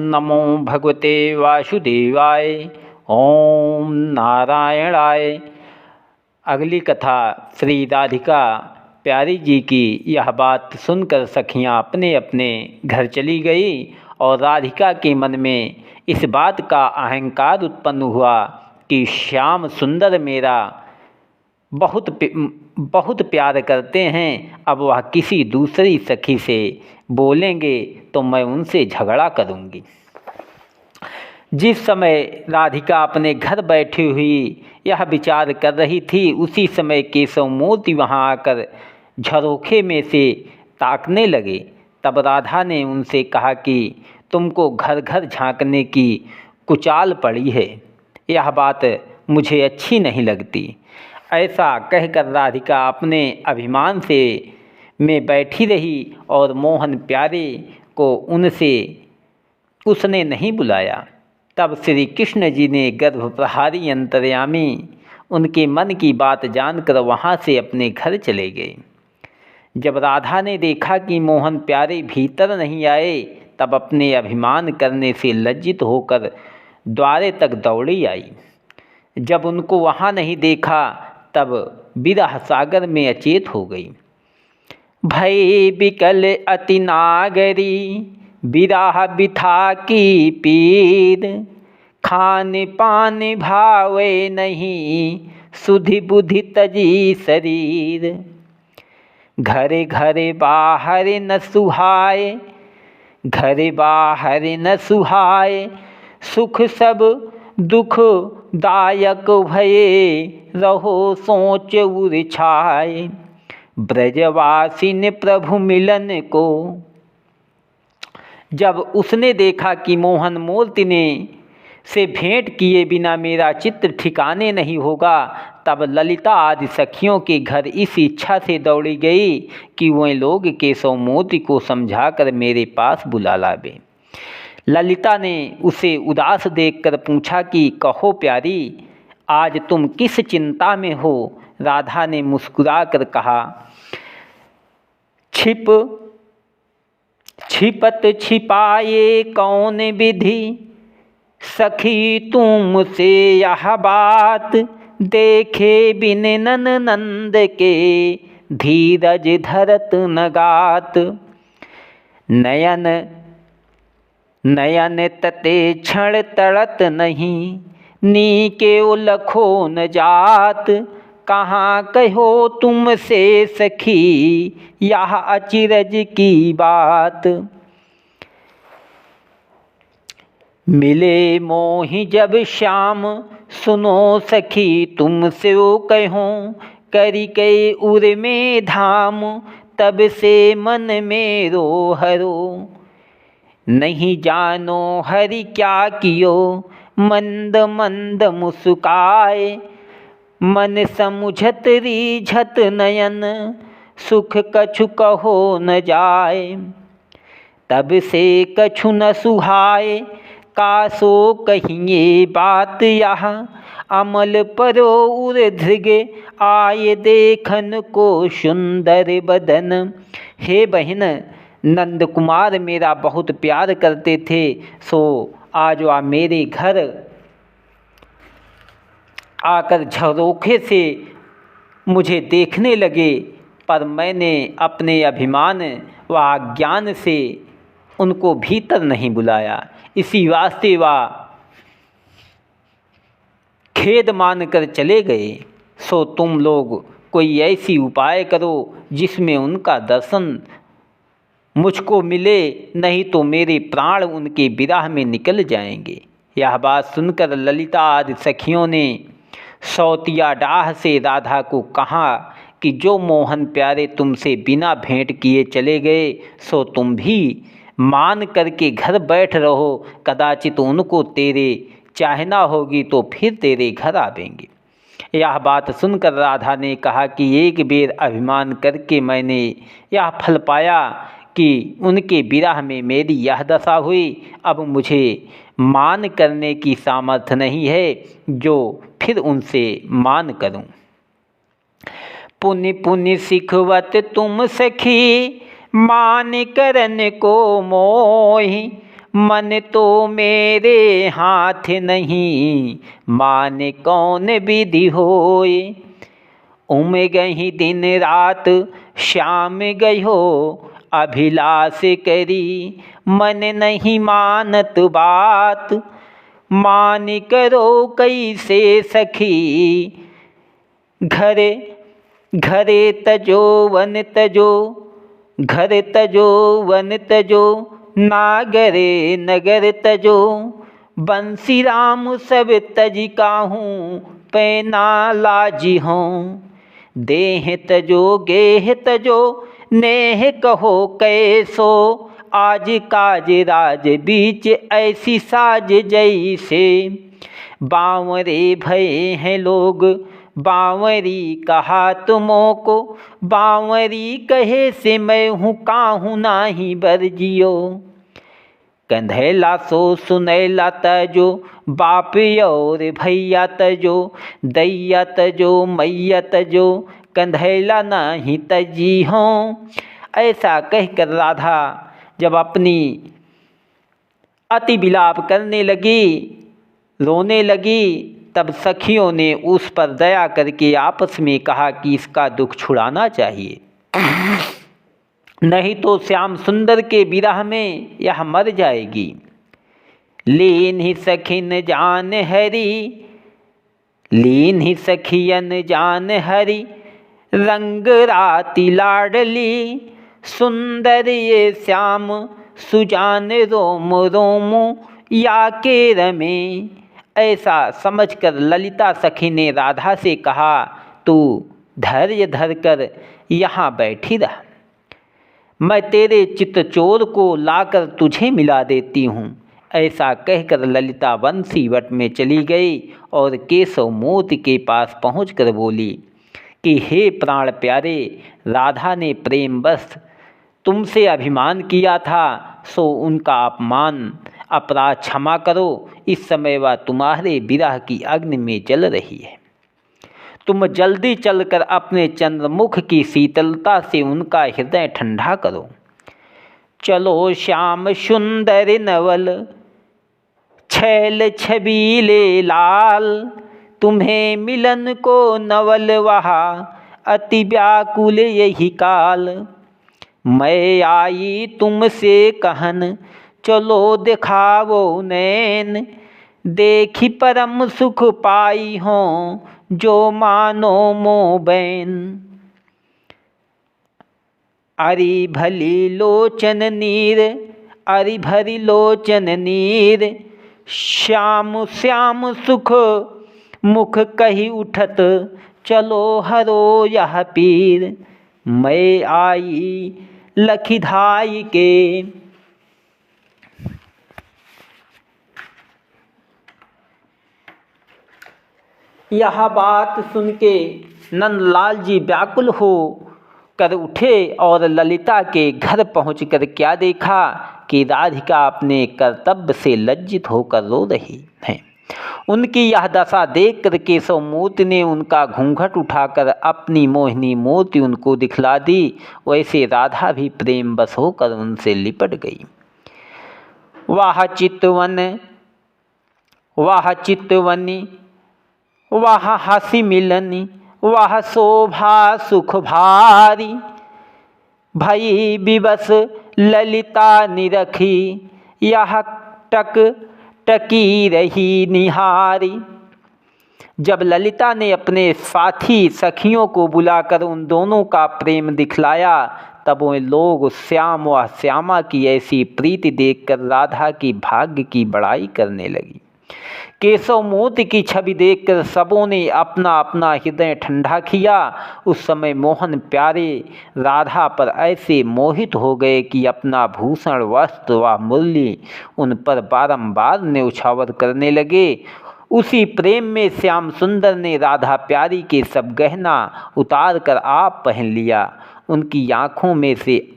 नमो भगवते वासुदेवाय। ओम नारायणाय। अगली कथा श्री राधिका प्यारी जी की यह बात सुनकर सखियाँ अपने अपने घर चली गई और राधिका के मन में इस बात का अहंकार उत्पन्न हुआ कि श्याम सुंदर मेरा बहुत प्यार करते हैं, अब वह किसी दूसरी सखी से बोलेंगे तो मैं उनसे झगड़ा करूँगी। जिस समय राधिका अपने घर बैठी हुई यह विचार कर रही थी, उसी समय केशव मूर्ति वहाँ आकर झरोखे में से ताकने लगे। तब राधा ने उनसे कहा कि तुमको घर घर झांकने की कुचाल पड़ी है, यह बात मुझे अच्छी नहीं लगती। ऐसा कहकर राधिका अपने अभिमान से में बैठी रही और मोहन प्यारे को उसने नहीं बुलाया। तब श्री कृष्ण जी ने गर्भप्रहारी अंतर्यामी उनके मन की बात जानकर वहाँ से अपने घर चले गए। जब राधा ने देखा कि मोहन प्यारे भीतर नहीं आए, तब अपने अभिमान करने से लज्जित होकर द्वारे तक दौड़ी आई। जब उनको वहाँ नहीं देखा, तब विरह सागर में अचेत हो गई। भई बिकल अति नागरी, विरह बिथा की पीर, खान पान भावे नहीं, सुधि बुद्धि तजी शरीर। घरे घरे बाहर न सुहाए, घरे बाहर न सुहाए, सुख सब दुख दायक भये, रहो सोच उर छाए। ब्रजवासी ने प्रभु मिलन को। जब उसने देखा कि मोहन मूर्ति ने से भेंट किए बिना मेरा चित्त ठिकाने नहीं होगा, तब ललिता आदि सखियों के घर इस इच्छा से दौड़ी गई कि वह लोग केशव मूर्ति को समझाकर मेरे पास बुला लावे। ललिता ने उसे उदास देखकर पूछा कि कहो प्यारी, आज तुम किस चिंता में हो? राधा ने मुस्कुराकर कहा, छिपत छिपाए कौन विधि, सखी तुमसे यह बात, देखे बिन नन नंद के, धीरज धरत न गात। नयन नयन तते क्षण तड़त नहीं, नी के लखो न जात। कहाँ कहो तुमसे सखी, यह अचिरज की बात। मिले मोहि जब श्याम, सुनो सखी तुमसे कहो, करी कई उर में धाम, तब से मन मेरो हरो। नहीं जानो हरि क्या कियो, मंद मंद मुस्काए, मन समुझत रीझत नयन, सुख कछु कहो न जाए। तब से कछु न सुहाए, कासो कहिए बात यह, अमल परो उर धृग, आए देखन को सुंदर बदन। हे बहन, नंद कुमार मेरा बहुत प्यार करते थे, सो आज वह मेरे घर आकर झरोखे से मुझे देखने लगे, पर मैंने अपने अभिमान व ज्ञान से उनको भीतर नहीं बुलाया। इसी वास्ते वह खेद मानकर चले गए। सो तुम लोग कोई ऐसी उपाय करो जिसमें उनका दर्शन मुझको मिले, नहीं तो मेरे प्राण उनके विरह में निकल जाएंगे। यह बात सुनकर ललिता आदि सखियों ने सौतिया डाह से राधा को कहा कि जो मोहन प्यारे तुमसे बिना भेंट किए चले गए, सो तुम भी मान करके घर बैठ रहो, कदाचित उनको तेरे चाहना होगी तो फिर तेरे घर आवेंगे। यह बात सुनकर राधा ने कहा कि एक बेर अभिमान करके मैंने यह फल पाया कि उनके विरह में मेरी यह दशा हुई। अब मुझे मान करने की सामर्थ्य नहीं है जो फिर उनसे मान करूं। पुनि पुनि सिखवत तुम सखी, मान करन को मोहि, मन तो मेरे हाथ नहीं, माने कौन विधि होए। उम गही दिन रात श्याम गयो, अभिलाष करी मन नहीं मानत बात। मान करो कैसे सखी, घरे घरे तजो वन तजो, घर तजो वन तजो, नागरे नगर तजो। बंसी राम सब तज काहूँ, पैना लाजी हों। देह तजो गेह तजो, नेह कहो कैसो। आज काज राज बीच ऐसी साज जैसे। बावरे भये हैं लोग, बावरी कहा तुमों को। बावरी कहे से मैं हूँ काहू नाही बरजियो। कंधैला सो सुनैला तजो, बाप और भैया तजो। दैया तजो मैया तजो, कंधैला नाही तजी हों। ऐसा कहकर राधा जब अपनी अति विलाप करने लगी, रोने लगी, तब सखियों ने उस पर दया करके आपस में कहा कि इसका दुख छुड़ाना चाहिए, नहीं तो श्याम सुंदर के विरह में यह मर जाएगी। लीन ही सखिन जान हरी, लीन ही सखियन जान हरी। रंग राती लाडली, सुंदर ये श्याम सुजान रोम रोम या के रमे। ऐसा समझकर ललिता सखी ने राधा से कहा, तू धैर्य धरकर यहाँ बैठी रह, मैं तेरे चित्तचोर को लाकर तुझे मिला देती हूँ। ऐसा कहकर ललिता बंसी वट में चली गई और केशव मोती के पास पहुंचकर बोली कि हे प्राण प्यारे, राधा ने प्रेमवश तुमसे अभिमान किया था, सो उनका अपमान अपराध क्षमा करो। इस समय वह तुम्हारे विरह की अग्नि में जल रही है। तुम जल्दी चलकर अपने चंद्रमुख की शीतलता से उनका हृदय ठंडा करो। चलो श्याम सुंदर नवल, छैल छबीले लाल। तुम्हें मिलन को नवल वहा, अति व्याकुल यही काल। मैं आई तुमसे कहन, चलो दिखावो नैन। देखी परम सुख पाई हों, जो मानो मो बैन। अरि भली लोचन नीर, अरि भरी लोचन नीर। श्याम श्याम सुख मुख कही उठत, चलो हरो यह पीर। मैं आई लखीधाई के। यह बात सुन के नंदलाल जी व्याकुल हो कर उठे और ललिता के घर पहुंचकर क्या देखा कि राधिका अपने कर्तव्य से लज्जित होकर रो रही है। उनकी यह दशा देखकर केशव मूर्ति ने उनका घूंघट उठाकर अपनी मोहिनी मूर्ति उनको दिखला दी। वैसे राधा भी प्रेम बस होकर उनसे लिपट गई। वाह चितवन, वाह चितवनी, वाह हंसी मिलनी, वाह शोभा सुख भारी। भई विवश ललिता निरखी, यह टक टकी रही निहारी। जब ललिता ने अपने साथी सखियों को बुलाकर उन दोनों का प्रेम दिखलाया, तब वे लोग श्याम व श्यामा की ऐसी प्रीति देखकर राधा की भाग्य की बड़ाई करने लगी। केशव मूर्ति की छवि देखकर सबों ने अपना अपना हृदय ठंडा किया। उस समय मोहन प्यारे राधा पर ऐसे मोहित हो गए कि अपना भूषण वस्त्र व मुरली उन पर बारंबार न्यौछावर करने लगे। उसी प्रेम में श्याम सुंदर ने राधा प्यारी के सब गहना उतार कर आप पहन लिया। उनकी आँखों में से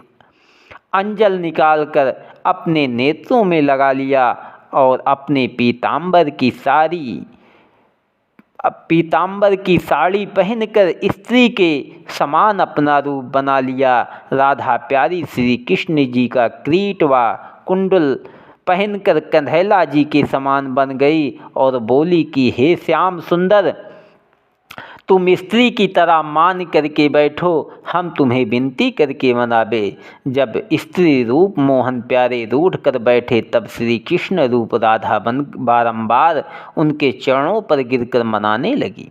अंजल निकालकर अपने नेत्रों में लगा लिया और अपने पीतांबर की साड़ी पहनकर स्त्री के समान अपना रूप बना लिया। राधा प्यारी श्री कृष्ण जी का क्रीट व कुंडल पहनकर कन्हैया जी के समान बन गई और बोली कि हे श्याम सुंदर, तुम स्त्री की तरह मान करके बैठो, हम तुम्हें विनती करके मनावे। जब स्त्री रूप मोहन प्यारे रूठ कर बैठे तब श्री कृष्ण रूप राधा बन बारंबार उनके चरणों पर गिरकर मनाने लगी।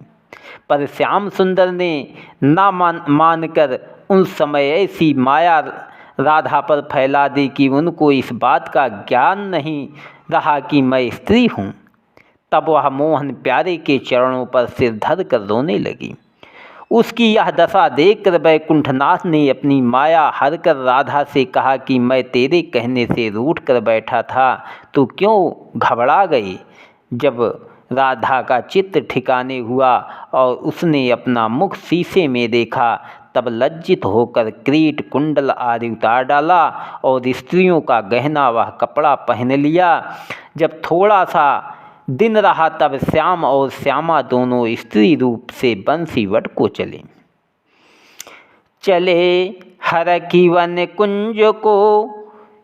पर श्याम सुंदर ने ना मानकर उन समय ऐसी माया राधा पर फैला दी कि उनको इस बात का ज्ञान नहीं रहा कि मैं स्त्री हूँ। तब वह मोहन प्यारे के चरणों पर सिर धर कर रोने लगी। उसकी यह दशा देखकर वैकुंठनाथ ने अपनी माया हर कर राधा से कहा कि मैं तेरे कहने से रूठ कर बैठा था, तू क्यों घबरा गई। जब राधा का चित्त ठिकाने हुआ और उसने अपना मुख शीशे में देखा तब लज्जित होकर क्रीट कुंडल आदि उतार डाला और स्त्रियों का गहना वह कपड़ा पहन लिया। जब थोड़ा सा दिन रहा तब श्याम और श्यामा दोनों स्त्री रूप से बंसीवट को चले। चले हर की वन कुंज को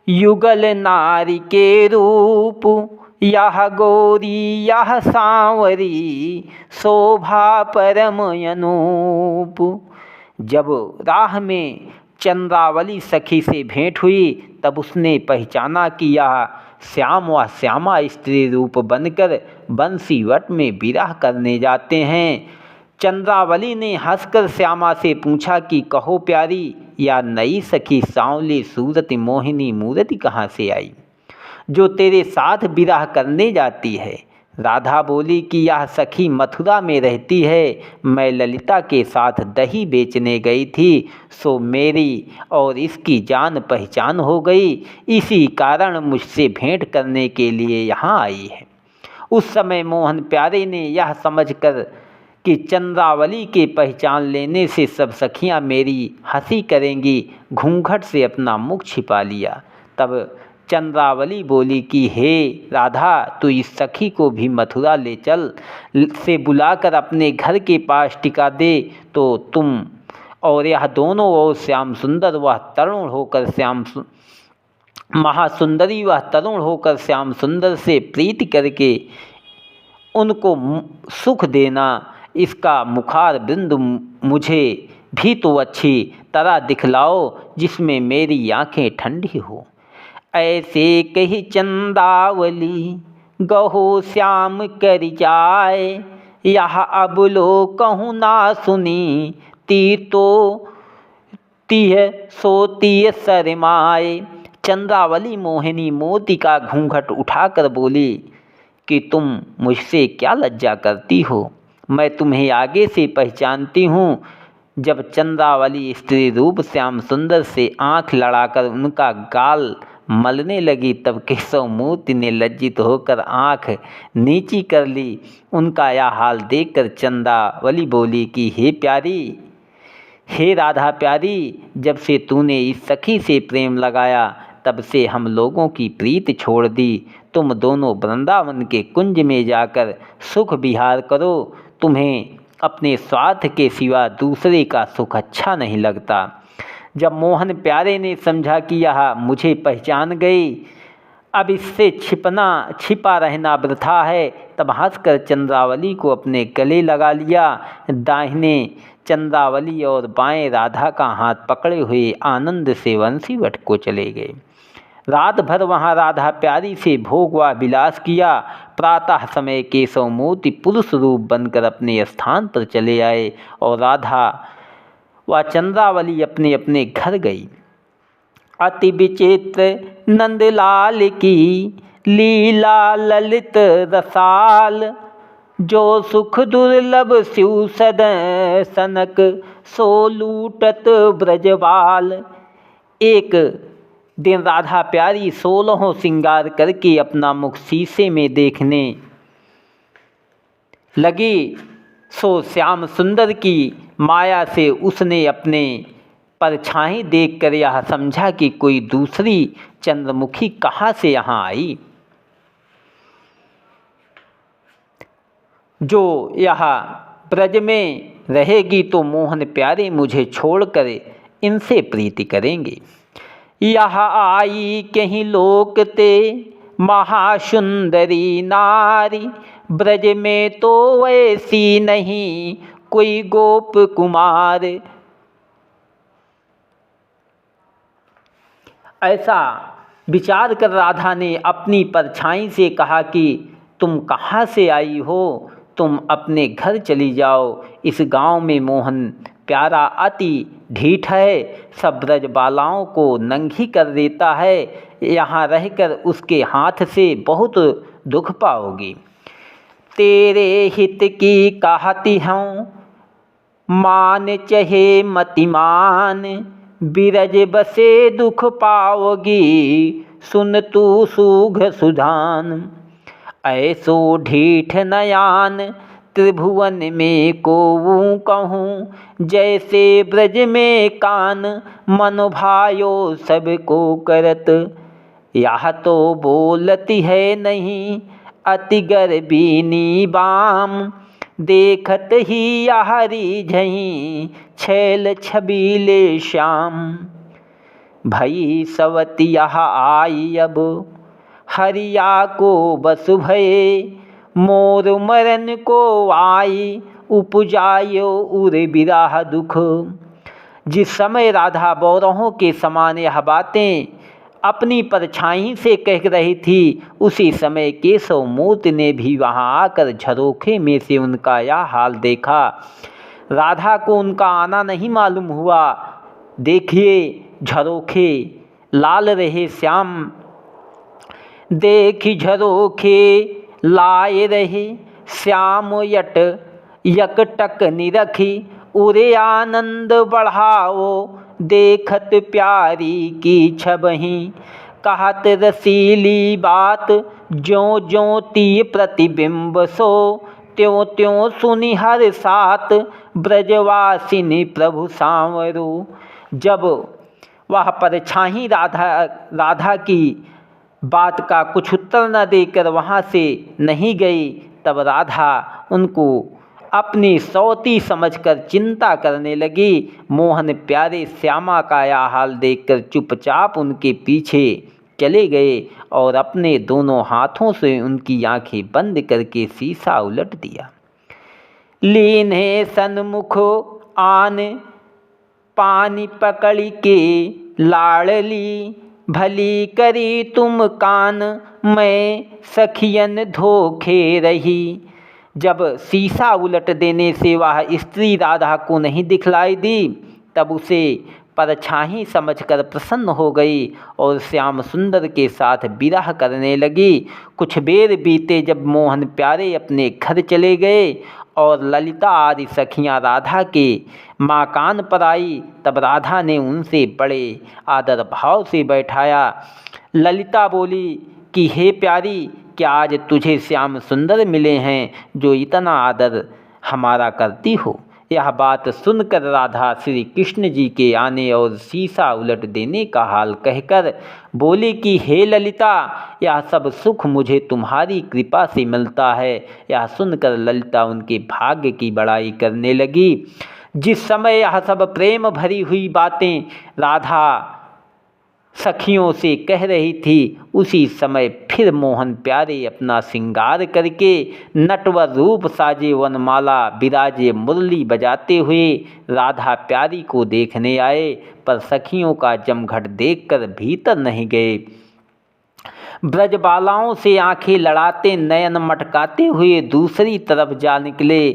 युगल नारी के रूप, यह गोरी यह सांवरी शोभा परम अनूप। जब राह में चंद्रावली सखी से भेंट हुई तब उसने पहचाना कि यह श्याम व श्यामा स्त्री रूप बनकर बंसीवट में विरह करने जाते हैं। चंद्रावली ने हंसकर श्यामा से पूछा कि कहो प्यारी, या नई सखी सांवली सूरत मोहिनी मूर्ति कहाँ से आई जो तेरे साथ विरह करने जाती है। राधा बोली कि यह सखी मथुरा में रहती है, मैं ललिता के साथ दही बेचने गई थी, सो मेरी और इसकी जान पहचान हो गई, इसी कारण मुझसे भेंट करने के लिए यहाँ आई है। उस समय मोहन प्यारे ने यह समझकर कि चंद्रावली के पहचान लेने से सब सखियाँ मेरी हंसी करेंगी, घूंघट से अपना मुख छिपा लिया। तब चंद्रावली बोली कि हे राधा, तू इस सखी को भी मथुरा ले चल, से बुलाकर अपने घर के पास टिका दे तो तुम और यह दोनों और श्याम सुंदर वह तरुण होकर महासुंदरी वह तरुण होकर श्याम सुंदर से प्रीति करके उनको सुख देना। इसका मुखार बिंदु मुझे भी तो अच्छी तरह दिखलाओ जिसमें मेरी आँखें ठंडी हो। ऐसे कही चंदावली गहो श्याम कर जाए, यह अब लो कहूँ ना सुनी, ती तो तीह सोती शर्माए। चंद्रावली मोहिनी मोती का घूंघट उठाकर बोली कि तुम मुझसे क्या लज्जा करती हो, मैं तुम्हें आगे से पहचानती हूँ। जब चंद्रावली स्त्री रूप श्याम सुंदर से आँख लड़ाकर उनका गाल मलने लगी तब केशव मूर्ति ने लज्जित होकर आँख नीची कर ली। उनका यह हाल देखकर चंद्रावली बोली कि हे प्यारी, हे राधा प्यारी, जब से तूने इस सखी से प्रेम लगाया तब से हम लोगों की प्रीत छोड़ दी। तुम दोनों वृंदावन के कुंज में जाकर सुख विहार करो, तुम्हें अपने स्वार्थ के सिवा दूसरे का सुख अच्छा नहीं लगता। जब मोहन प्यारे ने समझा कि यह मुझे पहचान गई, अब इससे छिपा रहना वृथा है, तब हंसकर चंद्रावली को अपने गले लगा लिया। दाहिने चंद्रावली और बाएं राधा का हाथ पकड़े हुए आनंद से बंसीवट को चले गए। रात भर वहाँ राधा प्यारी से भोग व विलास किया। प्रातः समय केशव मूर्ति पुरुष रूप बनकर अपने स्थान पर चले आए और राधा व चंद्रावली अपने अपने घर गई। अति विचित्र नंदलाल की लीला ललित रसाल, जो सुख दुर्लभ शिव सदन सनक सो लूटत ब्रजवाल। एक दिन राधा प्यारी 16 श्रृंगार करके अपना मुख शीशे में देखने लगी, सो श्याम सुंदर की माया से उसने अपने परछाई देखकर यह समझा कि कोई दूसरी चंद्रमुखी कहाँ से यहाँ आई, जो यहाँ ब्रज में रहेगी तो मोहन प्यारे मुझे छोड़कर इनसे प्रीति करेंगे। यह आई कहीं लोक ते महासुंदरी नारी, ब्रज में तो वैसी नहीं कोई गोप कुमार। ऐसा विचार कर राधा ने अपनी परछाई से कहा कि तुम कहाँ से आई हो, तुम अपने घर चली जाओ। इस गांव में मोहन प्यारा अति ढीठ है, सब ब्रज बालाओं को नंगी कर देता है। यहाँ रहकर उसके हाथ से बहुत दुख पाओगी। तेरे हित की कहती हूँ, मान चहे मतिमान, बिरज बसे दुख पाओगी, सुन तू सूघ सुधान। ऐसो ढीठ नयान, त्रिभुवन में को कहूँ, जैसे ब्रज में कान, मन भायो सबको करत। यह तो बोलती है नहीं अति गर्भिणी बाम, देखत ही यारी झही छैल छबीले श्याम। भई सवत यह आई अब, हरिया को बसु भये, मोर मरन को आई, उपजायो उर बिराह दुख। जिस समय राधा बौरों के समान यह बातें अपनी परछाई से कह रही थी, उसी समय केशव मूर्ति ने भी वहां आकर झरोखे में से उनका यह हाल देखा। राधा को उनका आना नहीं मालूम हुआ। देखिए झरोखे लाल रहे श्याम, देखी झरोखे लाए रहे श्याम यट यकटक निरखी, उरे आनंद बढ़ाओ देखत प्यारी की छबही। कहत रसीली बात ज्यों ज्यों ती प्रतिबिंब सो, त्यों त्यों सुनि हर सात ब्रजवासिनी प्रभु सांवरो। जब वह परछाई राधा की बात का कुछ उत्तर न देकर वहाँ से नहीं गई, तब राधा उनको अपनी सौती समझकर चिंता करने लगी। मोहन प्यारे श्यामा का यह हाल देखकर चुपचाप उनके पीछे चले गए और अपने दोनों हाथों से उनकी आंखें बंद करके शीशा उलट दिया। लीन्हे सन्मुख आन, पानी पकड़ के लाड़ली, भली करी तुम कान, मैं सखियन धोखे रही। जब शीशा उलट देने से वह स्त्री राधा को नहीं दिखलाई दी, तब उसे परछाई समझकर प्रसन्न हो गई और श्याम सुंदर के साथ विरह करने लगी। कुछ बेर बीते जब मोहन प्यारे अपने घर चले गए और ललिता आदि सखियाँ राधा के मकान पर आई, तब राधा ने उनसे बड़े आदर भाव से बैठाया। ललिता बोली कि हे प्यारी, क्या आज तुझे श्याम सुंदर मिले हैं जो इतना आदर हमारा करती हो। यह बात सुनकर राधा श्री कृष्ण जी के आने और शीशा उलट देने का हाल कहकर बोली कि हे ललिता, यह सब सुख मुझे तुम्हारी कृपा से मिलता है। यह सुनकर ललिता उनके भाग्य की बड़ाई करने लगी। जिस समय यह सब प्रेम भरी हुई बातें राधा सखियों से कह रही थी, उसी समय फिर मोहन प्यारे अपना श्रृंगार करके नटवर रूप साजे वनमाला विराजे मुरली बजाते हुए राधा प्यारी को देखने आए, पर सखियों का जमघट देखकर भीतर नहीं गए। ब्रजबालाओं से आंखें लड़ाते नयन मटकाते हुए दूसरी तरफ जा निकले।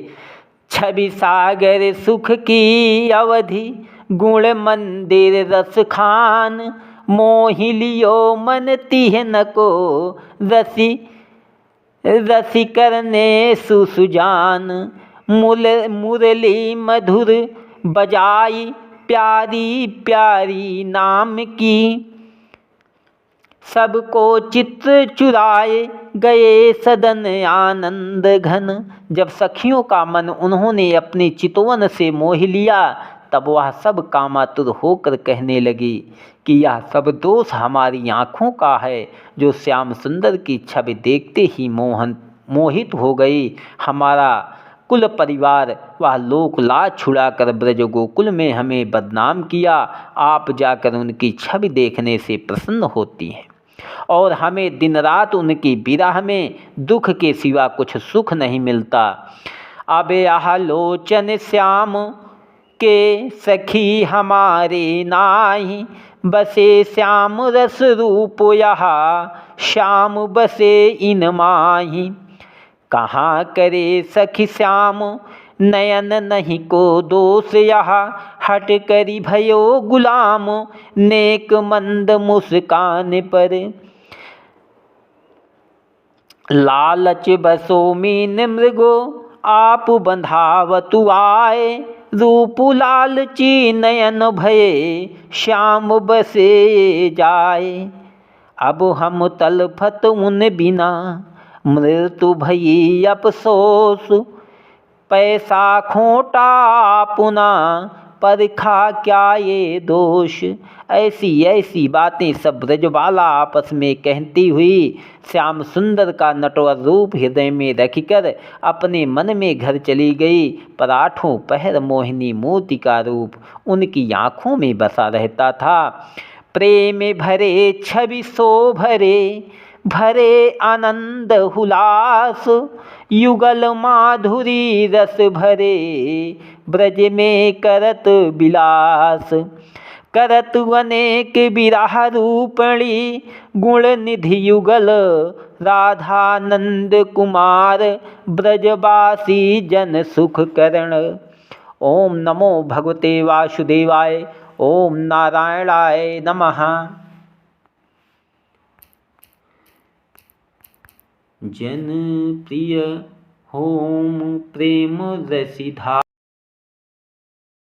छवि सागर सुख की अवधि, गुण मंदिर रस खान, मोहि लियो मन तिहन को, रसी करने सुसुजान। मुरली मधुर बजाई प्यारी प्यारी नाम की, सबको चित्र चुराए गए सदन आनंद घन। जब सखियों का मन उन्होंने अपने चितवन से मोह लिया, तब वह सब कामातुर होकर कहने लगी कि यह सब दोष हमारी आँखों का है, जो श्याम सुंदर की छवि देखते ही मोहित हो गई। हमारा कुल परिवार वह लोक लाज छुड़ाकर ब्रज गोकुल में हमें बदनाम किया। आप जाकर उनकी छवि देखने से प्रसन्न होती हैं। और हमें दिन रात उनकी विरह में दुख के सिवा कुछ सुख नहीं मिलता। अब आलोचन श्याम के सखी हमारे नाही, बसे श्याम रस रूप यहाँ श्याम बसे इन माही। कहाँ करे सखी श्याम नयन नहीं को दोष यहाँ, हट करी भयो गुलाम नेक मंद मुस्कान पर। लालच बसो मीन मृगो आप बंधावतु आए, रूप लालची नयन भये श्याम बसे जाए। अब हम तलफत उन बिना मृत्यु भई अफसोस, पैसा खोटा पुना परखा क्या ये दोष। ऐसी ऐसी बातें सब ब्रजबाला आपस में कहती हुई श्याम सुंदर का नटवर रूप हृदय में रखकर अपने मन में घर चली गई। पर आठों पहर मोहिनी मूर्ति का रूप उनकी आँखों में बसा रहता था। प्रेम भरे छवि सो भरे आनंद हुलास, युगल माधुरी रस भरे ब्रज में करत विलास। करत अनेक विरह रूपणी गुण निधि युगल, राधानंद कुमार ब्रजवासी जन सुख करण। ओम नमो भगवते वासुदेवाय। ओम नारायणाय नमः। जन प्रिय होम प्रेम रसिधा,